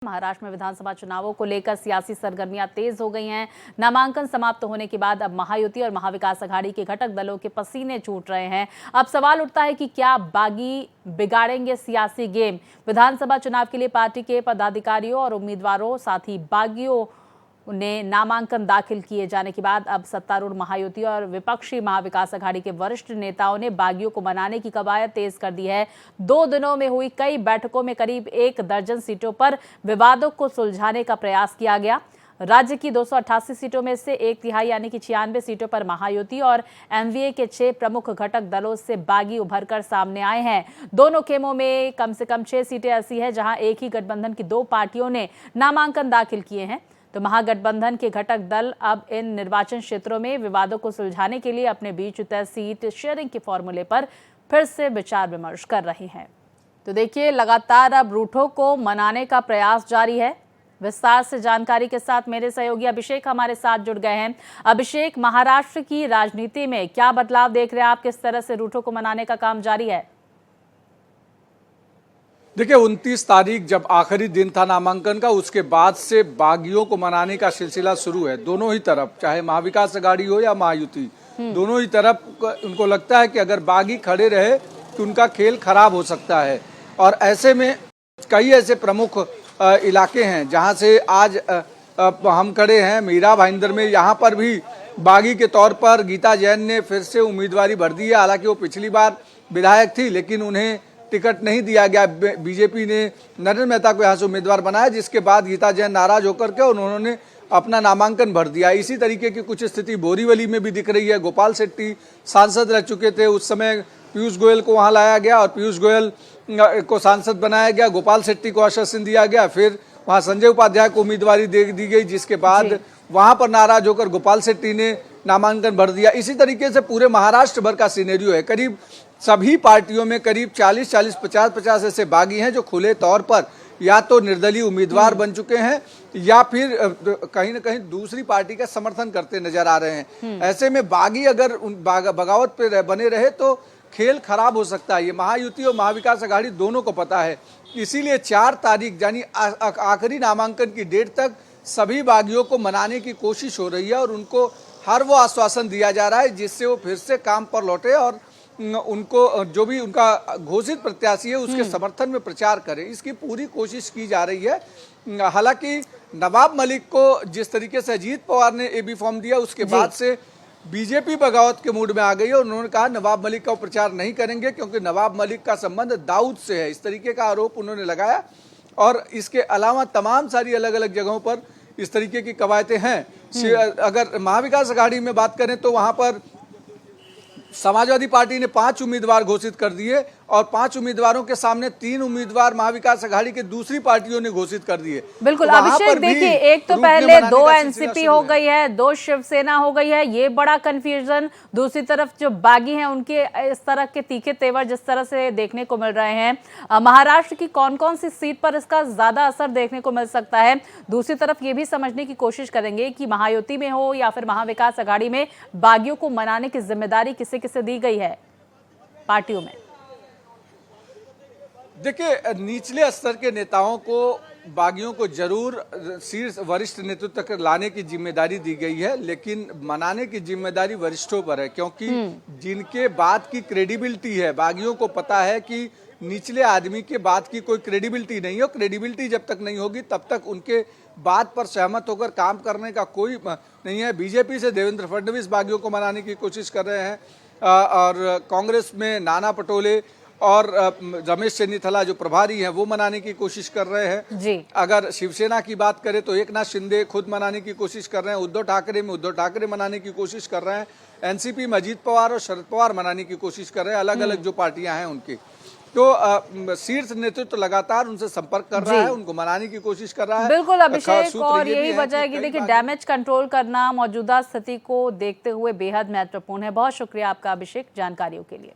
महाराष्ट्र में विधानसभा चुनावों को लेकर सियासी सरगर्मियां तेज हो गई हैं। नामांकन समाप्त होने के बाद अब महायुति और महाविकास अघाड़ी के घटक दलों के पसीने छूट रहे हैं। अब सवाल उठता है कि क्या बागी बिगाड़ेंगे सियासी गेम। विधानसभा चुनाव के लिए पार्टी के पदाधिकारियों और उम्मीदवारों साथ ही बागियों ने नामांकन दाखिल किए जाने के बाद अब सत्तारूढ़ महायुति और विपक्षी महाविकास अघाड़ी के वरिष्ठ नेताओं ने बागियों को मनाने की कवायद तेज कर दी है। 2 दिनों में हुई कई बैठकों में करीब 1 दर्जन सीटों पर विवादों को सुलझाने का प्रयास किया गया। राज्य की 288 सीटों में से 1/3 यानी कि 96 सीटों पर महायुति और एमवीए के 6 प्रमुख घटक दलों से बागी उभरकर सामने आए हैं। दोनों खेमों में कम से कम 6 सीटें ऐसी हैं जहां एक ही गठबंधन की 2 पार्टियों ने नामांकन दाखिल किए हैं। तो महागठबंधन के घटक दल अब इन निर्वाचन क्षेत्रों में विवादों को सुलझाने के लिए अपने बीच तय सीट शेयरिंग के फॉर्मूले पर फिर से विचार विमर्श कर रहे हैं। तो देखिए, लगातार अब रूठों को मनाने का प्रयास जारी है। विस्तार से जानकारी के साथ मेरे सहयोगी अभिषेक हमारे साथ जुड़ गए हैं। अभिषेक, महाराष्ट्र की राजनीति में क्या बदलाव देख रहे हैं आप? किस तरह से रूठों को मनाने का काम जारी है? देखिए, 29 तारीख जब आखिरी दिन था नामांकन का, उसके बाद से बागियों को मनाने का सिलसिला शुरू है। दोनों ही तरफ, चाहे महाविकास अघाड़ी हो या महायुति, दोनों ही तरफ उनको लगता है कि अगर बागी खड़े रहे तो उनका खेल खराब हो सकता है। और ऐसे में कई ऐसे प्रमुख इलाके हैं जहां से आज हम खड़े हैं, मीरा भाईंदर में। यहाँ पर भी बागी के तौर पर गीता जैन ने फिर से उम्मीदवारी भर दी है। हालांकि वो पिछली बार विधायक थी, लेकिन उन्हें टिकट नहीं दिया गया। बीजेपी ने नरेंद्र मेहता को यहाँ से उम्मीदवार बनाया, जिसके बाद गीता जैन नाराज होकर के उन्होंने अपना नामांकन भर दिया। इसी तरीके की कुछ स्थिति बोरीवली में भी दिख रही है। गोपाल शेट्टी सांसद रह चुके थे, उस समय पीयूष गोयल को वहां लाया गया और पीयूष गोयल को सांसद बनाया गया। गोपाल शेट्टी को आश्वासन दिया गया, फिर वहां संजय उपाध्याय को उम्मीदवारी दे दी गई, जिसके बाद वहां पर नाराज होकर गोपाल शेट्टी ने नामांकन भर दिया। इसी तरीके से पूरे महाराष्ट्र भर का सिनेरियो है। करीब सभी पार्टियों में करीब 40-40, 50-50 ऐसे बागी हैं जो खुले तौर पर या तो निर्दलीय उम्मीदवार बन चुके हैं या फिर कहीं ना कहीं दूसरी पार्टी का समर्थन करते नजर आ रहे हैं। ऐसे में बागी अगर बगावत पे बने रहे तो खेल खराब हो सकता है। ये महायुति और महाविकास अघाड़ी दोनों को पता है। इसीलिए 4 तारीख यानी आखिरी नामांकन की डेट तक सभी बागियों को मनाने की कोशिश हो रही है और उनको हर वो आश्वासन दिया जा रहा है जिससे वो फिर से काम पर लौटे और उनको जो भी उनका घोषित प्रत्याशी है उसके समर्थन में प्रचार करें। इसकी पूरी कोशिश की जा रही है। हालांकि नवाब मलिक को जिस तरीके से अजीत पवार ने एबी फॉर्म दिया, उसके बाद से बीजेपी बगावत के मूड में आ गई है और उन्होंने कहा नवाब मलिक का प्रचार नहीं करेंगे क्योंकि नवाब मलिक का संबंध दाऊद से है। इस तरीके का आरोप उन्होंने लगाया और इसके अलावा तमाम सारी अलग अलग जगहों पर इस तरीके की कवायतें हैं। अगर महाविकास अघाड़ी में बात करें तो वहां पर समाजवादी पार्टी ने 5 उम्मीदवार घोषित कर दिए और 5 उम्मीदवारों के सामने 3 उम्मीदवार महाविकास अघाड़ी के दूसरी पार्टियों ने घोषित कर दिए। बिल्कुल अभिषेक, देखिए, एक तो पहले 2 एनसीपी हो गई है, 2 शिवसेना हो गई है, ये बड़ा कंफ्यूजन। दूसरी तरफ जो बागी हैं उनके इस तरह के तीखे तेवर जिस तरह से देखने को मिल रहे हैं। महाराष्ट्र की कौन कौन सी सीट पर इसका ज्यादा असर देखने को मिल सकता है? दूसरी तरफ ये भी समझने की कोशिश करेंगे कि महायुति में हो या फिर महाविकास अघाड़ी में बागियों को मनाने की जिम्मेदारी किसे किसे दी गई है पार्टियों में? देखिए, निचले स्तर के नेताओं को बागियों को जरूर शीर्ष वरिष्ठ नेतृत्व तक लाने की जिम्मेदारी दी गई है, लेकिन मनाने की जिम्मेदारी वरिष्ठों पर है क्योंकि जिनके बात की क्रेडिबिलिटी है, बागियों को पता है कि निचले आदमी के बात की कोई क्रेडिबिलिटी नहीं है। क्रेडिबिलिटी जब तक नहीं होगी तब तक उनके बात पर सहमत होकर काम करने का कोई नहीं है। बीजेपी से देवेंद्र फडणवीस बागियों को मनाने की कोशिश कर रहे हैं और कांग्रेस में नाना पटोले और रमेश चन्नीथला जो प्रभारी हैं वो मनाने की कोशिश कर रहे हैं जी। अगर शिवसेना की बात करें तो एकनाथ शिंदे खुद मनाने की कोशिश कर रहे हैं। उद्धव ठाकरे में उद्धव ठाकरे मनाने की कोशिश कर रहे हैं। एनसीपी में अजीत पवार और शरद पवार मनाने की कोशिश कर रहे हैं। अलग अलग जो पार्टियां हैं उनकी तो शीर्ष नेतृत्व लगातार उनसे संपर्क कर रहा है, उनको मनाने की कोशिश कर रहा है। बिल्कुल अभिषेक, और यही वजह है कि देखिए डैमेज कंट्रोल करना मौजूदा स्थिति को देखते हुए बेहद महत्वपूर्ण है। बहुत शुक्रिया आपका अभिषेक जानकारियों के लिए।